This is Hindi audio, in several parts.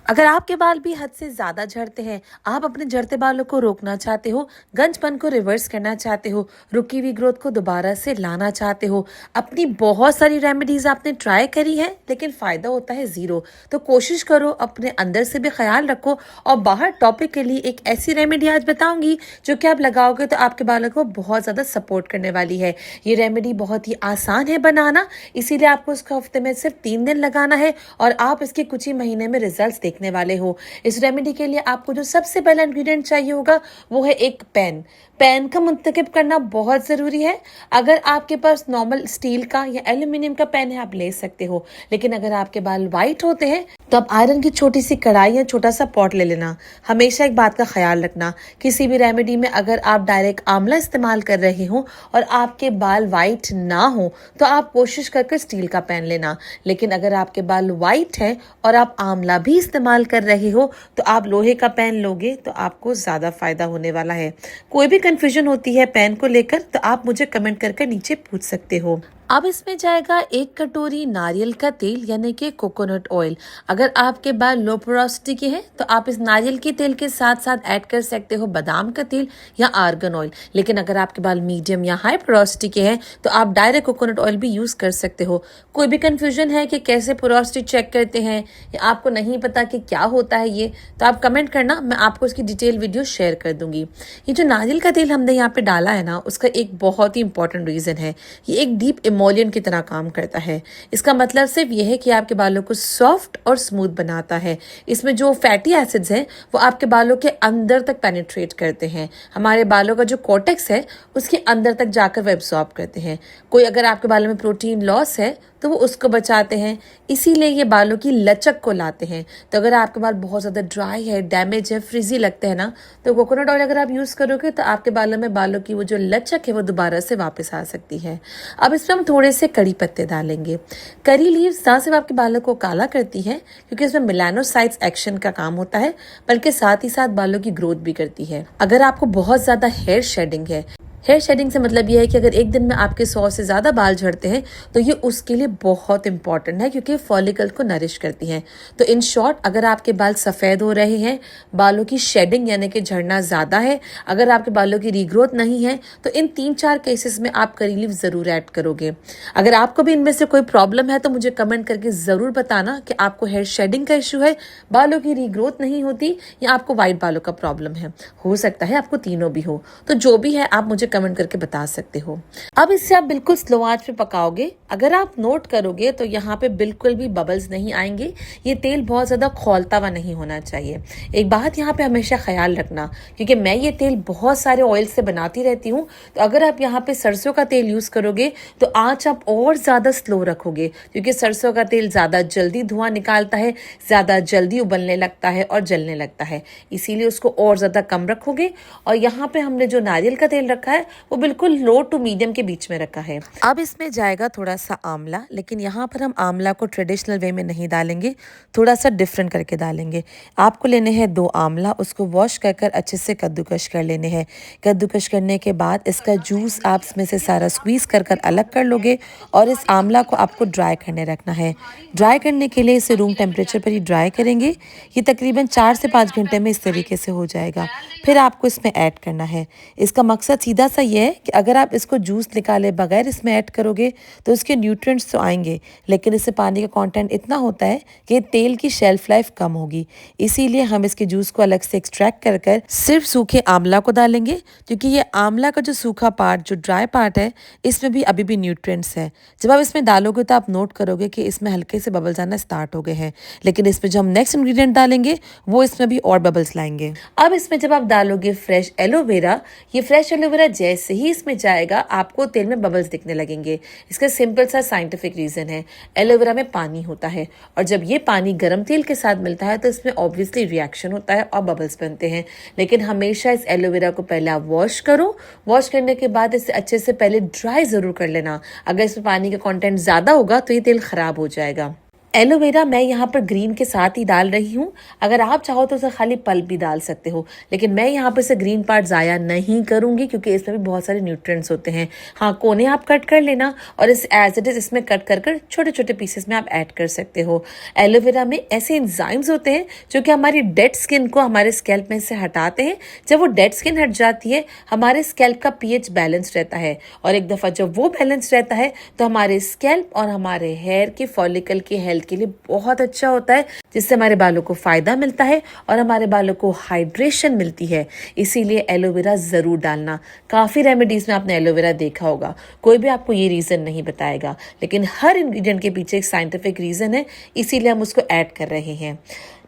अगर आपके बाल भी हद से ज्यादा झड़ते हैं, आप अपने झड़ते बालों को रोकना चाहते हो, गंजपन को रिवर्स करना चाहते हो, रुकी हुई ग्रोथ को दोबारा से लाना चाहते हो, अपनी बहुत सारी रेमेडीज आपने ट्राई करी है लेकिन फायदा होता है जीरो, तो कोशिश करो अपने अंदर से भी ख्याल रखो। और बाहर टॉपिक के लिए एक ऐसी रेमेडी आज बताऊंगी जो कि आप लगाओगे तो आपके बालों को बहुत ज्यादा सपोर्ट करने वाली है। ये रेमेडी बहुत ही आसान है बनाना, इसीलिए आपको इसको हफ्ते में सिर्फ 3 दिन लगाना है और आप इसके कुछ ही महीने में रिजल्ट्स देखने वाले हो। इस रेमेडी के लिए आपको जो सबसे पहला इंग्रेडिएंट चाहिए होगा वो है एक पेन। पेन का मुंतखब करना बहुत ज़रूरी है। अगर आपके पास नॉर्मल स्टील का या एल्यूमिनियम का पेन है आप ले सकते हो, लेकिन अगर आपके बाल वाइट होते हैं तो आप आयरन की छोटी सी कढ़ाई या छोटा सा पॉट ले लेना। हमेशा एक बात का ख्याल रखना, किसी भी रेमेडी में अगर आप डायरेक्ट आंवला इस्तेमाल कर रहे हो और आपके बाल वाइट ना हो तो आप कोशिश करके स्टील का पेन लेना। लेकिन अगर आपके बाल वाइट है और आप आंवला भी इस्तेमाल कर रहे हो तो आप लोहे का पेन लोगे तो आपको ज़्यादा फायदा होने वाला है। कोई भी कंफ्यूजन होती है पेन को लेकर तो आप मुझे कमेंट करके नीचे पूछ सकते हो। अब इसमें जाएगा 1 कटोरी नारियल का तेल यानी कि कोकोनट ऑयल। अगर आपके बाल लो पोरोसिटी के हैं तो आप इस नारियल के तेल के साथ साथ ऐड कर सकते हो बादाम का तेल या आर्गन ऑयल। लेकिन अगर आपके बाल मीडियम या हाई पोरोसिटी के हैं तो आप डायरेक्ट कोकोनट ऑयल भी यूज कर सकते हो। कोई भी कंफ्यूजन है कि कैसे पोरोसिटी चेक करते हैं या आपको नहीं पता कि क्या होता है ये, तो आप कमेंट करना, मैं आपको इसकी डिटेल वीडियो शेयर कर दूंगी। ये जो नारियल का तेल हमने यहाँ पे डाला है ना, उसका एक बहुत ही इंपॉर्टेंट रीजन है, ये एक डीप इमोलियन की तरह काम करता है। इसका मतलब सिर्फ यह है कि आपके बालों को सॉफ्ट और स्मूथ बनाता है। इसमें जो फैटी एसिड्स हैं वो आपके बालों के अंदर तक पेनिट्रेट करते हैं। हमारे बालों का जो कॉर्टेक्स है उसके अंदर तक जाकर वो एब्सॉर्ब करते हैं। कोई अगर आपके बालों में प्रोटीन लॉस है तो वो उसको बचाते हैं, इसीलिए ये बालों की लचक को लाते हैं। तो अगर आपके बाल बहुत ज़्यादा ड्राई है, डैमेज है, फ्रिजी लगते हैं ना, तो कोकोनट ऑयल अगर आप यूज़ करोगे तो आपके बालों की वो जो लचक है वो दोबारा से वापस आ सकती है। अब इसमें हम थोड़े से कड़ी पत्ते डालेंगे। करी लीव्स ना सिर्फ आपके बालों को काला करती है क्योंकि इसमें मेलानोसाइट्स एक्शन का काम होता है, बल्कि साथ ही साथ बालों की ग्रोथ भी करती है। अगर आपको बहुत ज़्यादा हेयर शेडिंग है, हेयर शेडिंग से मतलब ये है कि अगर एक दिन में आपके 100 से ज़्यादा बाल झड़ते हैं तो ये उसके लिए बहुत इंपॉर्टेंट है क्योंकि फॉलिकल को नरिश करती हैं। तो इन शॉर्ट, अगर आपके बाल सफ़ेद हो रहे हैं, बालों की शेडिंग यानी कि झड़ना ज़्यादा है, अगर आपके बालों की रीग्रोथ नहीं है, तो इन 3-4 केसेस में आप करी लीव ज़रूर ऐड करोगे। अगर आपको भी इनमें से कोई प्रॉब्लम है तो मुझे कमेंट करके ज़रूर बताना कि आपको हेयर शेडिंग का इशू है, बालों की रीग्रोथ नहीं होती या आपको वाइट बालों का प्रॉब्लम है। हो सकता है आपको तीनों भी हो, तो जो भी है आप मुझे कमेंट करके बता सकते हो। अब इसे आप बिल्कुल स्लो आंच पे पकाओगे। अगर आप नोट करोगे तो यहाँ पे बिल्कुल भी बबल्स नहीं आएंगे। ये तेल बहुत ज्यादा खौलता हुआ नहीं होना चाहिए। एक बात यहाँ पे हमेशा ख्याल रखना, क्योंकि मैं ये तेल बहुत सारे ऑयल से बनाती रहती हूँ, तो अगर आप यहाँ पे सरसों का तेल यूज करोगे तो आंच आप और ज्यादा स्लो रखोगे, क्योंकि सरसों का तेल ज्यादा जल्दी धुआं निकालता है, ज्यादा जल्दी उबलने लगता है और जलने लगता है, इसीलिए उसको और ज्यादा कम रखोगे। और यहाँ पे हमने जो नारियल का तेल रखा है वो बिल्कुल लो टू मीडियम के बीच में रखा है। अब इसमें जाएगा थोड़ा सा आंवला, लेकिन यहाँ पर हम आंवला को ट्रेडिशनल वे में नहीं डालेंगे, थोड़ा सा डिफरेंट करके डालेंगे। आपको लेने हैं 2 आंवला, उसको वॉश कर कर अच्छे से कद्दूकश कर लेने हैं। कद्दूकश करने के बाद इसका जूस आप इसमें से सारा स्क्वीज कर कर अलग कर लोगे और इस आंवला को आपको ड्राई करने रखना है। ड्राई करने के लिए इसे रूम टेम्परेचर पर ही ड्राई करेंगे। ये तकरीबन 4 से 5 घंटे में इस तरीके से हो जाएगा। फिर आपको इसमें ऐड करना है। इसका मकसद सीधा सा ये है कि अगर आप इसको जूस निकाले बगैर इसमें ऐड करोगे तो इसके न्यूट्रिएंट्स तो आएंगे, लेकिन इससे पानी का कंटेंट इतना होता है कि तेल की शेल्फ लाइफ कम होगी। इसीलिए हम इसके जूस को अलग से एक्सट्रैक्ट कर कर सिर्फ सूखे आंवला को डालेंगे, क्योंकि ये आंवला का जो सूखा पार्ट, जो ड्राई पार्ट है, इसमें भी अभी भी न्यूट्रिएंट्स है। जब आप इसमें डालोगे तो आप नोट करोगे कि इसमें हल्के से बबल्स आना स्टार्ट हो गए हैं, लेकिन इसमें जो हम नेक्स्ट इंग्रेडिएंट डालेंगे वो इसमें भी और बबल्स लाएंगे। अब इसमें जब आप डालोगे फ्रेश एलोवेरा, ये फ्रेश एलोवेरा जैसे ही इसमें जाएगा आपको तेल में बबल्स दिखने लगेंगे। इसका सिंपल सा साइंटिफिक रीजन है, एलोवेरा में पानी होता है और जब ये पानी गर्म तेल के साथ मिलता है तो इसमें ऑब्वियसली रिएक्शन होता है और बबल्स बनते हैं। लेकिन हमेशा इस एलोवेरा को पहले आप वॉश करो। वॉश करने के बाद इसे अच्छे से पहले ड्राई जरूर कर लेना। अगर इसमें पानी का कंटेंट ज्यादा होगा तो ये तेल खराब हो जाएगा। एलोवेरा मैं यहाँ पर ग्रीन के साथ ही डाल रही हूँ। अगर आप चाहो तो उसे खाली पल्प भी डाल सकते हो, लेकिन मैं यहाँ पर से ग्रीन पार्ट ज़ाया नहीं करूँगी क्योंकि इसमें भी बहुत सारे न्यूट्रिएंट्स होते हैं। हाँ, कोने आप कट कर लेना और इस एज इट इज़ इसमें कट कर कर छोटे छोटे पीसेस में आप ऐड कर सकते हो। एलोवेरा में ऐसे एंजाइम्स होते हैं जो कि हमारी डेड स्किन को हमारे स्कैल्प में से हटाते हैं। जब वो डेड स्किन हट जाती है, हमारे स्कैल्प का पीएच बैलेंस रहता है, और एक दफ़ा जब वो बैलेंस रहता है तो हमारे स्कैल्प और हमारे हेयर के फॉलिकल की हेल्थ के लिए बहुत अच्छा होता है, जिससे हमारे बालों को फायदा मिलता है और हमारे बालों को हाइड्रेशन मिलती है। इसीलिए एलोवेरा जरूर डालना। काफी रेमेडीज में आपने एलोवेरा देखा होगा, कोई भी आपको ये रीजन नहीं बताएगा, लेकिन हर इंग्रेडिएंट के पीछे एक साइंटिफिक रीजन है, इसीलिए हम उसको ऐड कर रहे हैं।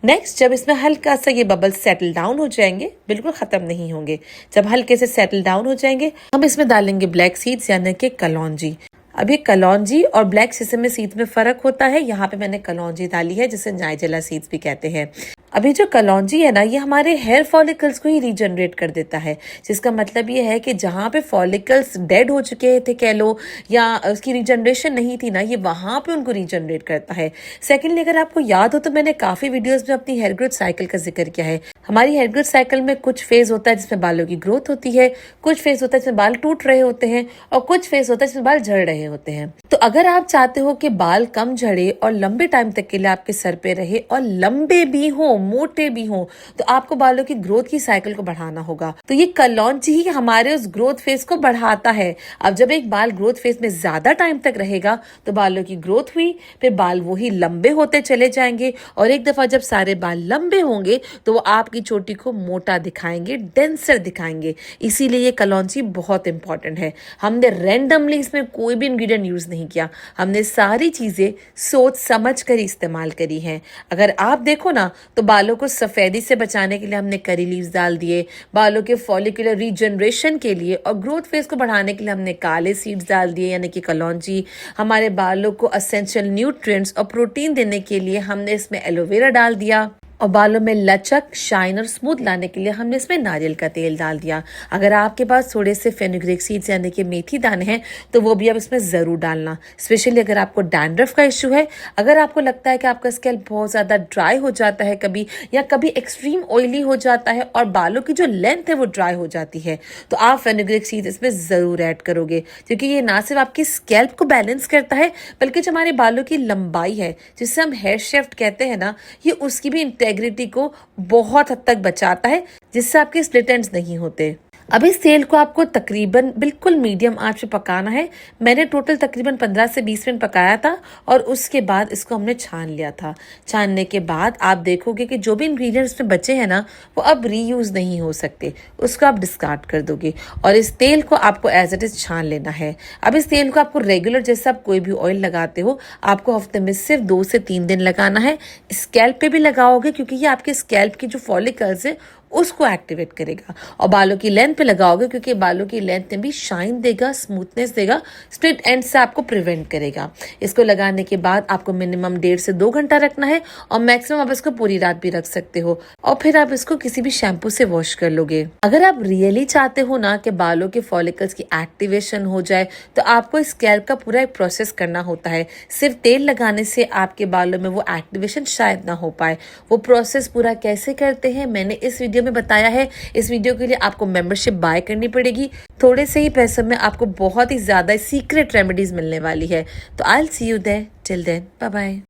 नेक्स्ट, जब इसमें हल्का सा ये बबल्स सेटल डाउन हो जाएंगे, बिल्कुल खत्म नहीं होंगे, जब हल्के से सेटल डाउन हो जाएंगे, हम इसमें डालेंगे ब्लैक सीड्स यानी कि कलौंजी। अब ये कलौंजी और ब्लैक सेसमे सीड्स में फर्क होता है। यहाँ पे मैंने कलौंजी डाली है, जिसे नाइजेला सीड्स भी कहते हैं। अभी जो कलौंजी है ना, ये हमारे हेयर फॉलिकल्स को ही रीजनरेट कर देता है, जिसका मतलब ये है कि जहाँ पे फॉलिकल्स डेड हो चुके थे कह लो, या उसकी रीजनरेशन नहीं थी ना, ये वहां पे उनको रीजनरेट करता है। सेकेंडली, अगर आपको याद हो तो मैंने काफी वीडियोस में अपनी हेयर ग्रोथ साइकिल का जिक्र किया है। हमारी हेयर ग्रोथ साइकिल में कुछ फेज होता है जिसमें बालों की ग्रोथ होती है, कुछ फेज होता है जिसमें बाल टूट रहे होते हैं, और कुछ फेज होता है जिसमें बाल झड़ रहे होते हैं। तो अगर आप चाहते हो कि बाल कम झड़े और लंबे टाइम तक के लिए आपके सर पे रहे और लंबे भी हो, मोटे भी हो, तो आपको बालों की ग्रोथ की साइकिल को बढ़ाना होगा। तो ये कलौंजी ही हमारे उस ग्रोथ फेज को बढ़ाता है। अब जब एक बाल ग्रोथ फेज में ज्यादा टाइम तक रहेगा तो बालों की ग्रोथ हुई, फिर बाल वही लंबे होते चले जाएंगे, और एक दफा जब सारे बाल लंबे होंगे तो वो आपकी चोटी को मोटा दिखाएंगे, डेंसर दिखाएंगे। इसीलिए ये कलौंजी बहुत इंपॉर्टेंट है। हमने रैंडमली इसमें कोई भी इंग्रेडिएंट यूज नहीं किया, हमने सारी चीजें सोच समझ कर इस्तेमाल करी हैं। अगर आप देखो ना, तो बालों को सफेदी से बचाने के लिए हमने करी लीव्स डाल दिए, बालों के फॉलिकुलर रीजनरेशन के लिए और ग्रोथ फेज को बढ़ाने के लिए हमने काले सीड्स डाल दिए यानी कि कलौंजी, हमारे बालों को एसेंशियल न्यूट्रिएंट्स और प्रोटीन देने के लिए हमने इसमें एलोवेरा डाल दिया, और बालों में लचक, शाइन और स्मूथ लाने के लिए हमने इसमें नारियल का तेल डाल दिया। अगर आपके पास थोड़े से फेनुग्रीक सीड्स यानी कि मेथी दाने हैं तो वो भी आप इसमें जरूर डालना, स्पेशली अगर आपको डैंड्रफ का इश्यू है, अगर आपको लगता है कि आपका स्कैल्प बहुत ज्यादा ड्राई हो जाता है कभी, या कभी एक्सट्रीम ऑयली हो जाता है और बालों की जो लेंथ है वो ड्राई हो जाती है, तो आप फेनुग्रीक सीड्स इसमें जरूर ऐड करोगे, क्योंकि ये ना सिर्फ आपकी स्कैल्प को बैलेंस करता है, बल्कि जो हमारे बालों की लंबाई है, जिसे हम हेयर शेफ्ट कहते हैं ना, ये उसकी भी इंटेग्रिटी को बहुत हद तक बचाता है, जिससे आपके स्प्लिट एंड्स नहीं होते। अब इस तेल को आपको तकरीबन बिल्कुल मीडियम आंच पे पकाना है। मैंने टोटल तकरीबन 15 से 20 मिनट पकाया था, और उसके बाद इसको हमने छान लिया था। छानने के बाद आप देखोगे कि जो भी इंग्रेडिएंट्स में बचे हैं ना, वो अब रीयूज नहीं हो सकते, उसको आप डिस्कार्ड कर दोगे, और इस तेल को आपको एज इट इज छान लेना है। अब इस तेल को आपको रेगुलर जैसे आप कोई भी ऑयल लगाते हो, आपको हफ्ते में सिर्फ 2 से 3 दिन लगाना है। स्कैल्प पे भी लगाओगे क्योंकि ये आपके स्कैल्प की जो फॉलिकल्स है उसको एक्टिवेट करेगा, और बालों की लेंथ पे लगाओगे क्योंकि बालों की लेंथ में भी शाइन देगा, स्मूथनेस देगा, स्प्लिट एंड से आपको प्रिवेंट करेगा। इसको लगाने के बाद आपको मिनिमम 1.5 से 2 घंटा रखना है, और मैक्सिमम आप इसको पूरी रात भी रख सकते हो, और फिर आप इसको किसी भी शैम्पू से वॉश कर लोगे। अगर आप रियली चाहते हो ना कि बालों के फॉलिकल्स की एक्टिवेशन हो जाए, तो आपको स्कैल्प का पूरा एक प्रोसेस करना होता है। सिर्फ तेल लगाने से आपके बालों में वो एक्टिवेशन शायद ना हो पाए। वो प्रोसेस पूरा कैसे करते हैं मैंने इस वीडियो में बताया है। इस वीडियो के लिए आपको मेंबरशिप बाय करनी पड़ेगी। थोड़े से ही पैसों में आपको बहुत ही ज्यादा सीक्रेट रेमेडीज मिलने वाली है। तो I will see you there, till then bye bye.